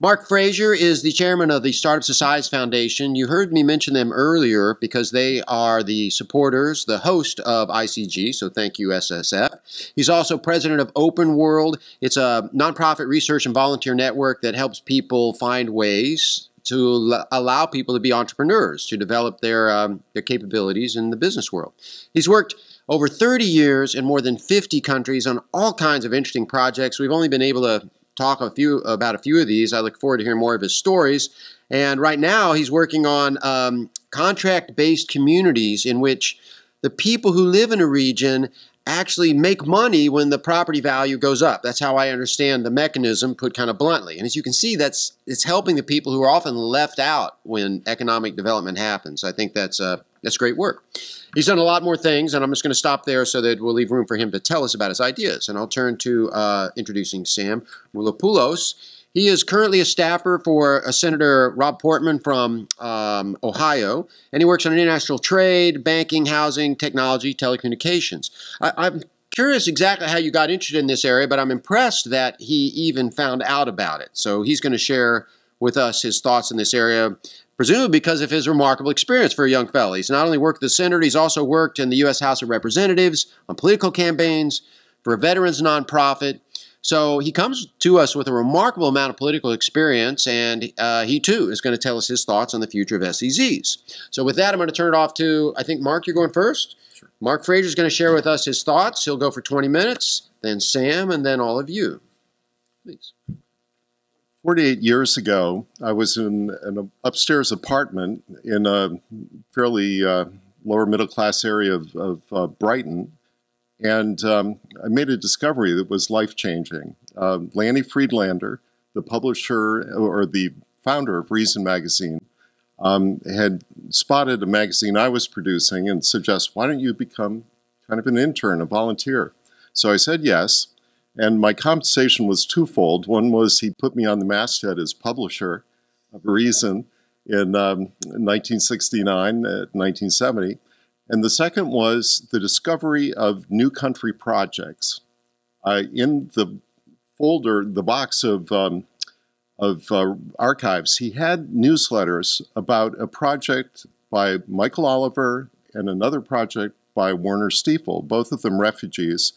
Mark Frazier is the chairman of the Startup Societies Foundation. You heard me mention them earlier because they are the supporters, the host of ICG, so thank you, SSF. He's also president of Open World. It's a nonprofit research and volunteer network that helps people find ways to allow people to be entrepreneurs, to develop their capabilities in the business world. He's worked over 30 years in more than 50 countries on all kinds of interesting projects. We've only been able to talk about a few of these. I look forward to hearing more of his stories. And right now he's working on contract-based communities in which the people who live in a region actually make money when the property value goes up. That's how I understand the mechanism, put kind of bluntly. And as you can see, it's helping the people who are often left out when economic development happens. I think that's great work. He's done a lot more things, and I'm just going to stop there so that we'll leave room for him to tell us about his ideas. And I'll turn to introducing Sam Moulopoulos. He is currently a staffer for Senator Rob Portman from Ohio, and he works on international trade, banking, housing, technology, telecommunications. I'm curious exactly how you got interested in this area, but I'm impressed that he even found out about it. So he's going to share with us his thoughts in this area, presumably because of his remarkable experience for a young fellow. He's not only worked at the Senate, he's also worked in the U.S. House of Representatives, on political campaigns, for a veterans nonprofit. So he comes to us with a remarkable amount of political experience, and he too is going to tell us his thoughts on the future of SEZs. So with that, I'm going to turn it off to, I think, Mark, you're going first? Sure. Mark Frazier is going to share with us his thoughts. He'll go for 20 minutes, then Sam, and then all of you. Please. 48 years ago, I was in an upstairs apartment in a fairly lower middle class area of Brighton, and I made a discovery that was life-changing. Lanny Friedlander, the publisher or the founder of Reason magazine, had spotted a magazine I was producing and suggested, why don't you become kind of an intern, a volunteer? So I said yes. And my compensation was twofold. One was he put me on the masthead as publisher of Reason in 1969, 1970. And the second was the discovery of new country projects. In the folder, the box of archives, he had newsletters about a project by Michael Oliver and another project by Werner Stiefel, both of them refugees.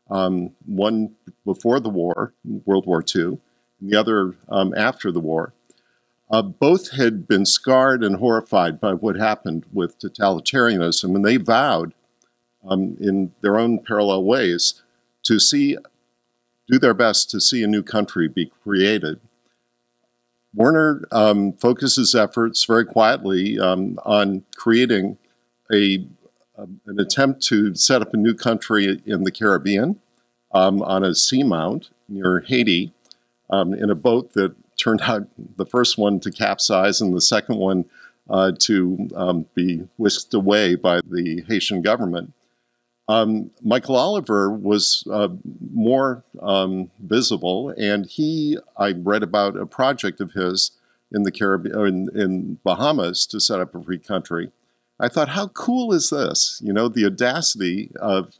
One before the war, World War II, and the other after the war. Both had been scarred and horrified by what happened with totalitarianism, and they vowed, in their own parallel ways, to do their best to see a new country be created. Werner focuses efforts very quietly on creating an attempt to set up a new country in the Caribbean on a seamount near Haiti in a boat that turned out the first one to capsize and the second one to be whisked away by the Haitian government. Michael Oliver was more visible, and I read about a project of his in the Caribbean, in Bahamas, to set up a free country. I thought, how cool is this? You know, the audacity of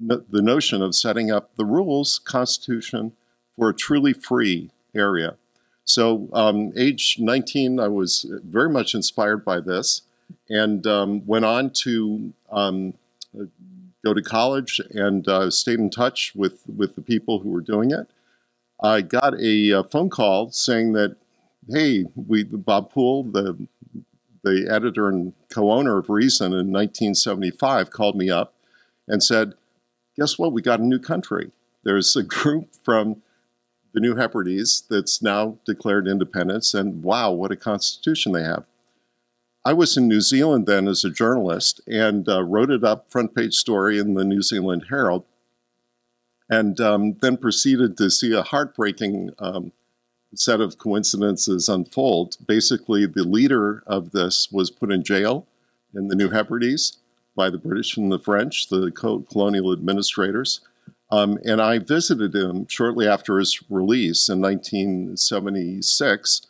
the notion of setting up the rules, constitution, for a truly free area. So age 19, I was very much inspired by this, and went on to go to college and stayed in touch with the people who were doing it. I got a phone call saying that, hey, Bob Poole, the editor and co-owner of Reason in 1975, called me up and said, guess what, we got a new country. There's a group from the New Hebrides that's now declared independence, and wow, what a constitution they have. I was in New Zealand then as a journalist and wrote it up, front page story in the New Zealand Herald, and then proceeded to see a heartbreaking set of coincidences unfold. Basically, the leader of this was put in jail in the New Hebrides by the British and the French, the colonial administrators. And I visited him shortly after his release in 1976,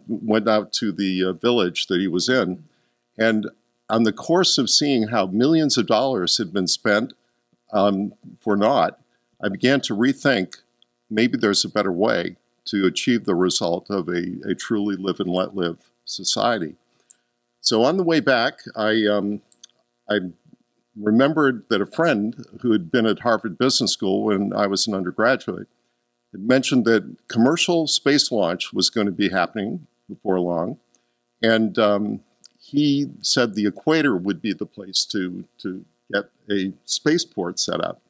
went out to the village that he was in. And on the course of seeing how millions of dollars had been spent for naught, I began to rethink maybe there's a better way to achieve the result of a truly live and let live society. So on the way back, I remembered that a friend who had been at Harvard Business School when I was an undergraduate had mentioned that commercial space launch was going to be happening before long. And he said the equator would be the place to get a spaceport set up.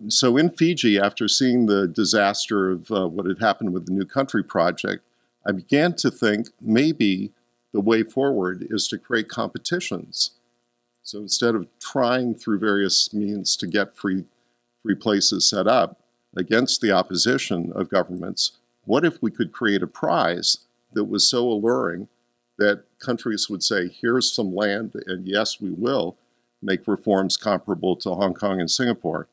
So in Fiji, after seeing the disaster of what had happened with the New Country Project, I began to think maybe the way forward is to create competitions. So instead of trying through various means to get free places set up against the opposition of governments, what if we could create a prize that was so alluring that countries would say, here's some land, and yes, we will make reforms comparable to Hong Kong and Singapore.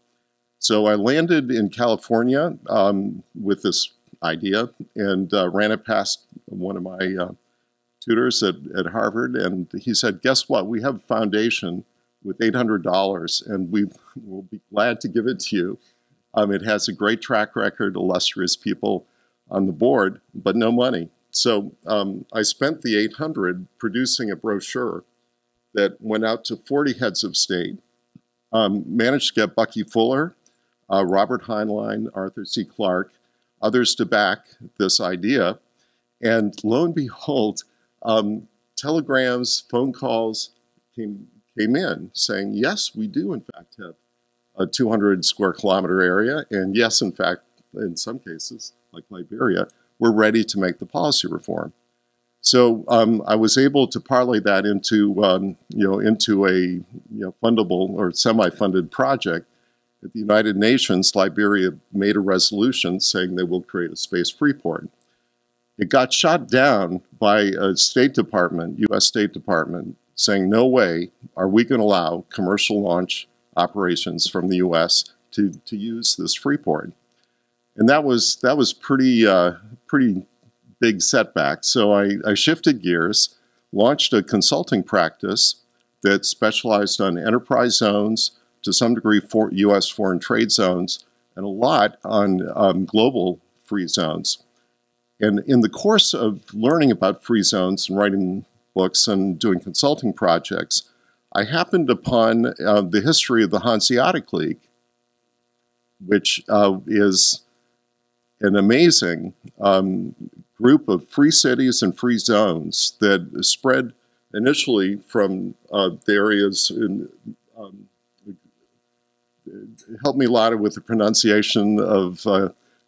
So I landed in California with this idea and ran it past one of my tutors at Harvard, and he said, guess what? We have a foundation with $800, and we will be glad to give it to you. It has a great track record, illustrious people on the board, but no money. So I spent the $800 producing a brochure that went out to 40 heads of state, managed to get Bucky Fuller, Robert Heinlein, Arthur C. Clarke, others to back this idea. And lo and behold, telegrams, phone calls came in saying, yes, we do in fact have a 200 square kilometer area. And yes, in fact, in some cases, like Liberia, we're ready to make the policy reform. So I was able to parlay that into a fundable or semi-funded project. At the United Nations, Liberia made a resolution saying they will create a space free port. It got shot down by a State Department, U.S. State Department, saying no way are we going to allow commercial launch operations from the U.S. to use this free port. And that was pretty big setback. So I shifted gears, launched a consulting practice that specialized on enterprise zones, to some degree for U.S. foreign trade zones, and a lot on global free zones. And in the course of learning about free zones and writing books and doing consulting projects, I happened upon the history of the Hanseatic League, which is an amazing group of free cities and free zones that spread initially from the areas in help me a lot with the pronunciation of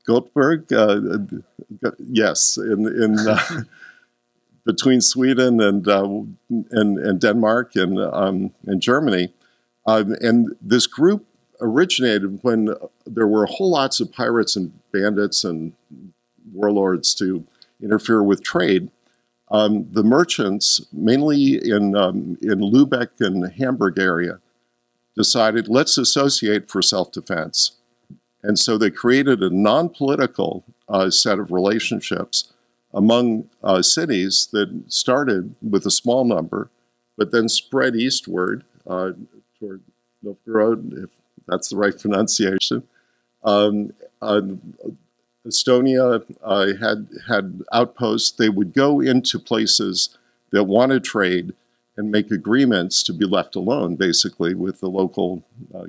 Göteborg. Yes, in between Sweden and Denmark and Germany, and this group originated when there were whole lots of pirates and bandits and warlords to interfere with trade. The merchants, mainly in Lübeck and Hamburg area, decided, let's associate for self-defense. And so they created a non-political set of relationships among cities that started with a small number, but then spread eastward toward Novgorod, if that's the right pronunciation. Estonia had outposts. They would go into places that wanted trade and make agreements to be left alone, basically, with the local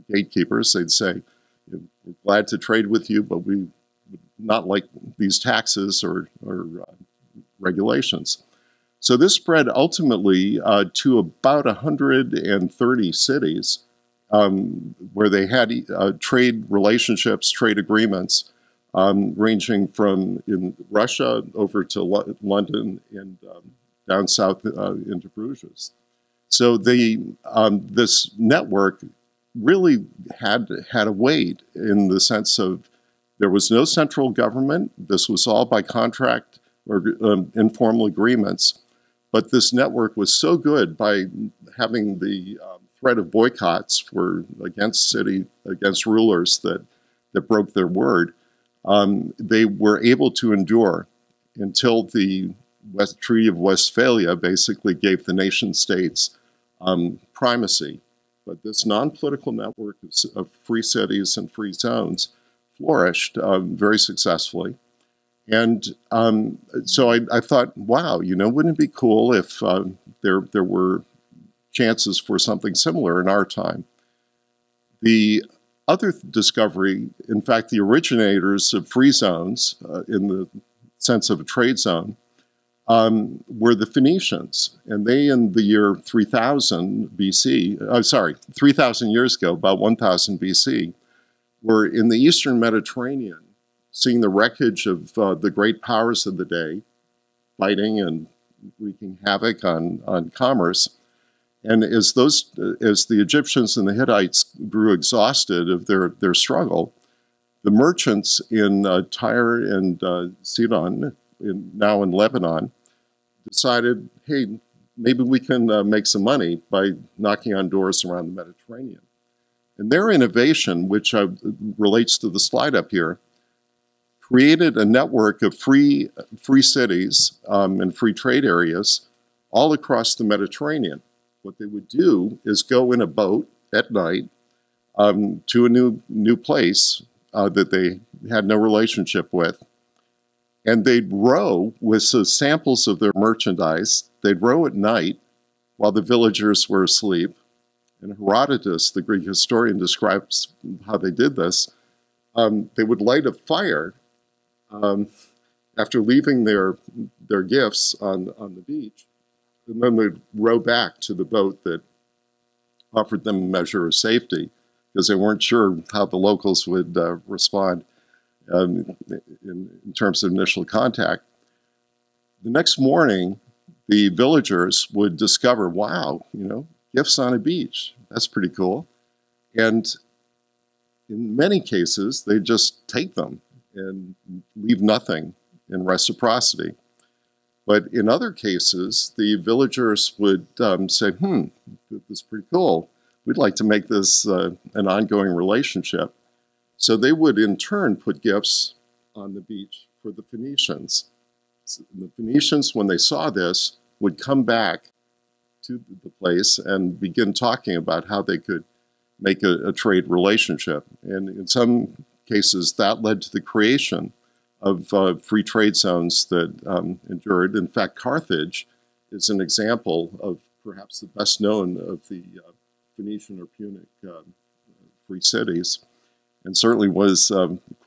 gatekeepers. They'd say, we're glad to trade with you, but we would not like these taxes or regulations. So this spread ultimately to about 130 cities where they had trade relationships, trade agreements, ranging from in Russia over to London and down south into Bruges. So this network really had a weight in the sense of there was no central government. This was all by contract or informal agreements. But this network was so good by having the threat of boycotts against rulers that broke their word. They were able to endure until the Treaty of Westphalia basically gave the nation states primacy. But this non-political network of free cities and free zones flourished very successfully. And so I thought, wow, wouldn't it be cool if there were chances for something similar in our time? The other discovery, in fact, the originators of free zones, in the sense of a trade zone, were the Phoenicians. And they, in the year 3000 BC, 3,000 years ago, about 1000 BC, were in the Eastern Mediterranean, seeing the wreckage of the great powers of the day, fighting and wreaking havoc on commerce. And as the Egyptians and the Hittites grew exhausted of their struggle, the merchants in Tyre and Sidon, now in Lebanon, decided, hey, maybe we can make some money by knocking on doors around the Mediterranean. And their innovation, which relates to the slide up here, created a network of free cities and free trade areas all across the Mediterranean. What they would do is go in a boat at night to a new place that they had no relationship with, and they'd row with samples of their merchandise. They'd row at night while the villagers were asleep. And Herodotus, the Greek historian, describes how they did this. They would light a fire after leaving their gifts on the beach, and then they'd row back to the boat that offered them a measure of safety, because they weren't sure how the locals would respond in terms of initial contact. The next morning, the villagers would discover, wow, gifts on a beach. That's pretty cool. And in many cases, they just take them and leave nothing in reciprocity. But in other cases, the villagers would say, this is pretty cool. We'd like to make this an ongoing relationship. So they would, in turn, put gifts on the beach for the Phoenicians. So the Phoenicians, when they saw this, would come back to the place and begin talking about how they could make a trade relationship. And in some cases, that led to the creation of free trade zones that endured. In fact, Carthage is an example of perhaps the best known of the Phoenician or Punic free cities, and certainly was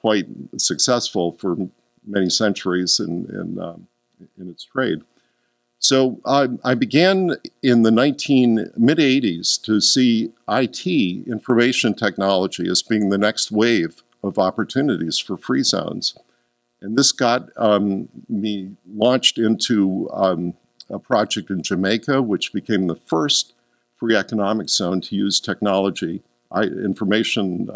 quite successful for many centuries in its trade. So I began in the mid-80s to see IT, information technology, as being the next wave of opportunities for free zones. And this got me launched into a project in Jamaica, which became the first free economic zone to use technology, information,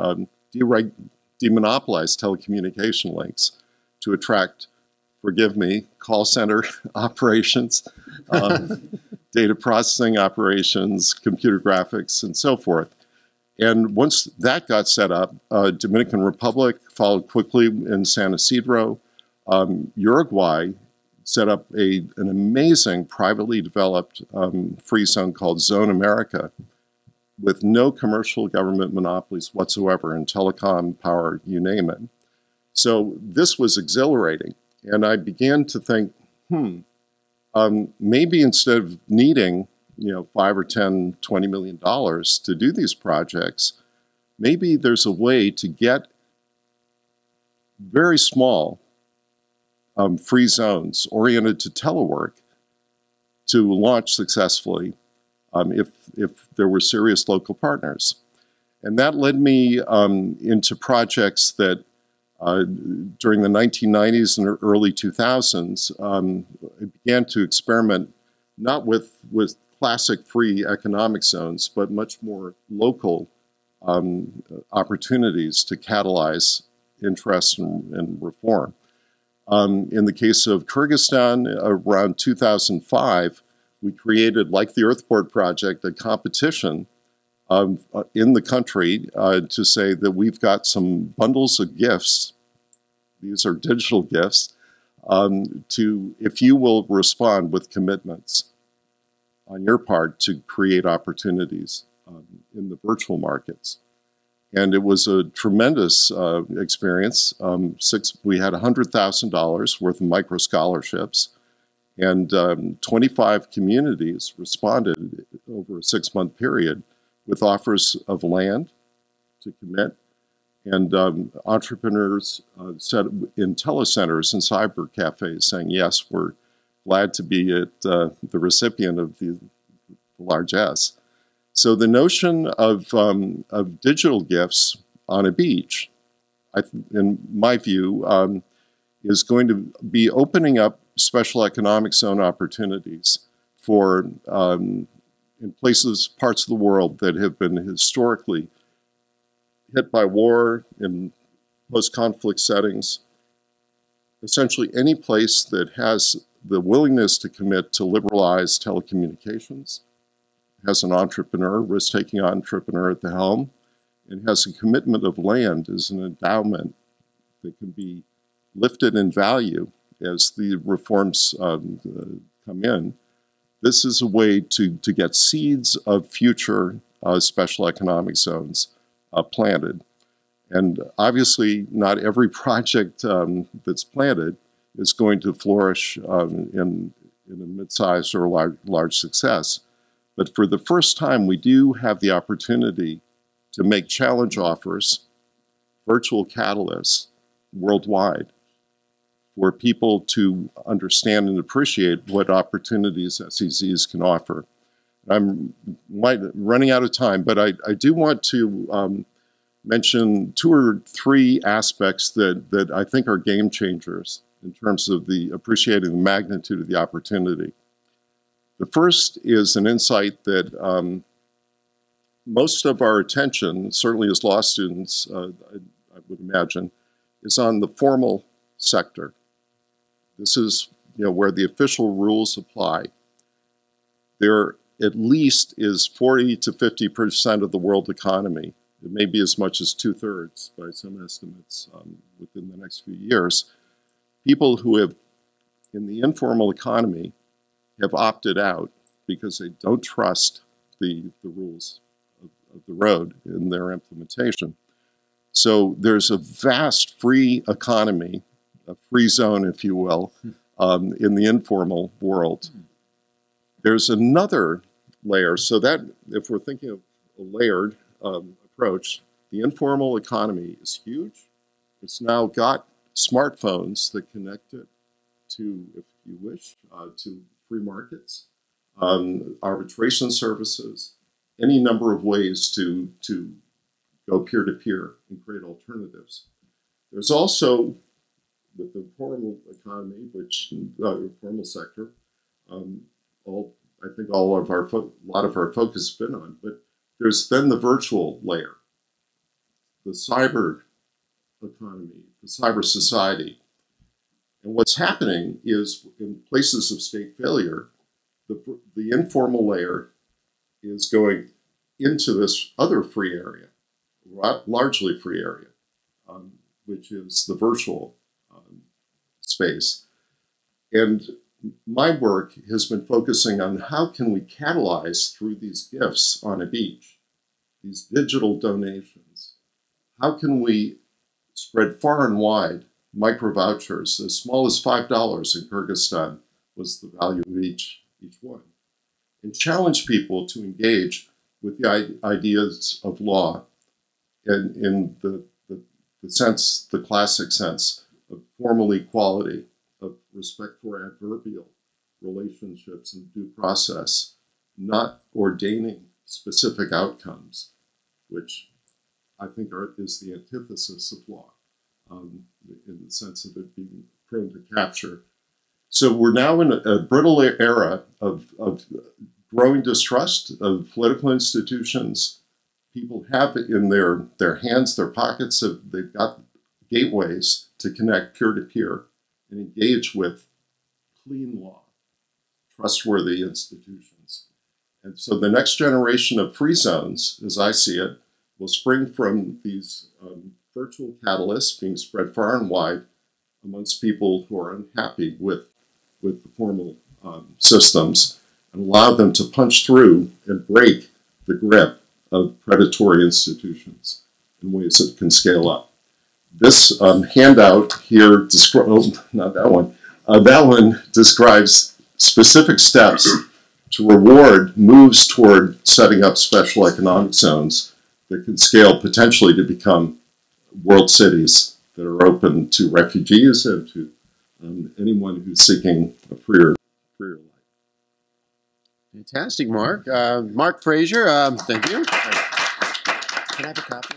demonopolize telecommunication links to attract, forgive me, call center operations, data processing operations, computer graphics, and so forth. And once that got set up, Dominican Republic followed quickly in San Isidro. Uruguay set up an amazing privately developed free zone called Zone America, with no commercial government monopolies whatsoever in telecom, power, you name it. So this was exhilarating. And I began to think, maybe instead of needing, $5 or $10, $20 million to do these projects, maybe there's a way to get very small free zones oriented to telework to launch successfully if there were serious local partners. And that led me into projects that during the 1990s and early 2000s, I began to experiment not with classic free economic zones, but much more local opportunities to catalyze interest and reform. In the case of Kyrgyzstan, around 2005, we created, like the Earthport Project, a competition in the country to say that we've got some bundles of gifts. These are digital gifts, if you will respond with commitments on your part to create opportunities in the virtual markets. And it was a tremendous experience. We had $100,000 worth of micro scholarships, and 25 communities responded over a 6-month period with offers of land to commit, and entrepreneurs set in telecenters and cyber cafes saying, yes, we're glad to be at the recipient of the largesse. So the notion of digital gifts on a beach, in my view, is going to be opening up special economic zone opportunities for in places, parts of the world that have been historically hit by war in post-conflict settings. Essentially any place that has the willingness to commit to liberalize telecommunications, has an entrepreneur, risk-taking entrepreneur at the helm, and has a commitment of land as an endowment that can be lifted in value as the reforms come in. This is a way to get seeds of future special economic zones planted. And obviously, not every project that's planted is going to flourish in a mid-sized or large success. But for the first time, we do have the opportunity to make challenge offers, virtual catalysts worldwide, for people to understand and appreciate what opportunities SEZs can offer. I'm running out of time, but I do want to mention 2 or 3 aspects that I think are game changers in terms of the appreciating the magnitude of the opportunity. The first is an insight that most of our attention, certainly as law students, I would imagine, is on the formal sector. This is where the official rules apply. There at least is 40 to 50% of the world economy. It may be as much as 2/3 by some estimates within the next few years. People who have, in the informal economy, have opted out because they don't trust the rules of the road in their implementation. So there's a vast free economy, a free zone, if you will, in the informal world. There's another layer, so that if we're thinking of a layered approach, the informal economy is huge. It's now got smartphones that connect it to, if you wish, to free markets, arbitration services, any number of ways to go peer-to-peer and create alternatives. There's also, with the formal economy, which formal sector, I think a lot of our focus has been on, but there's then the virtual layer, the cyber economy, the cyber society. And what's happening is in places of state failure, the informal layer is going into this other free area, largely free area, which is the virtual space. And my work has been focusing on how can we catalyze through these gifts on a beach, these digital donations. How can we spread far and wide micro vouchers as small as $5 in Kyrgyzstan was the value of each one, and challenge people to engage with the ideas of law and in the sense, the classic sense of formal equality, of respect for adverbial relationships and due process, not ordaining specific outcomes, which I think is the antithesis of law, in the sense of it being prone to capture. So we're now in a brittle era of growing distrust of political institutions. People have it in their hands, their pockets. They've got gateways to connect peer-to-peer and engage with clean law, trustworthy institutions. And so the next generation of free zones, as I see it, will spring from these virtual catalysts being spread far and wide amongst people who are unhappy with the formal systems, and allow them to punch through and break the grip of predatory institutions in ways that can scale up. This handout here, not that one, that one describes specific steps to reward moves toward setting up special economic zones that can scale potentially to become world cities that are open to refugees and to anyone who's seeking a freer life. Fantastic, Mark. Mark Fraser, thank you. Can I have a copy?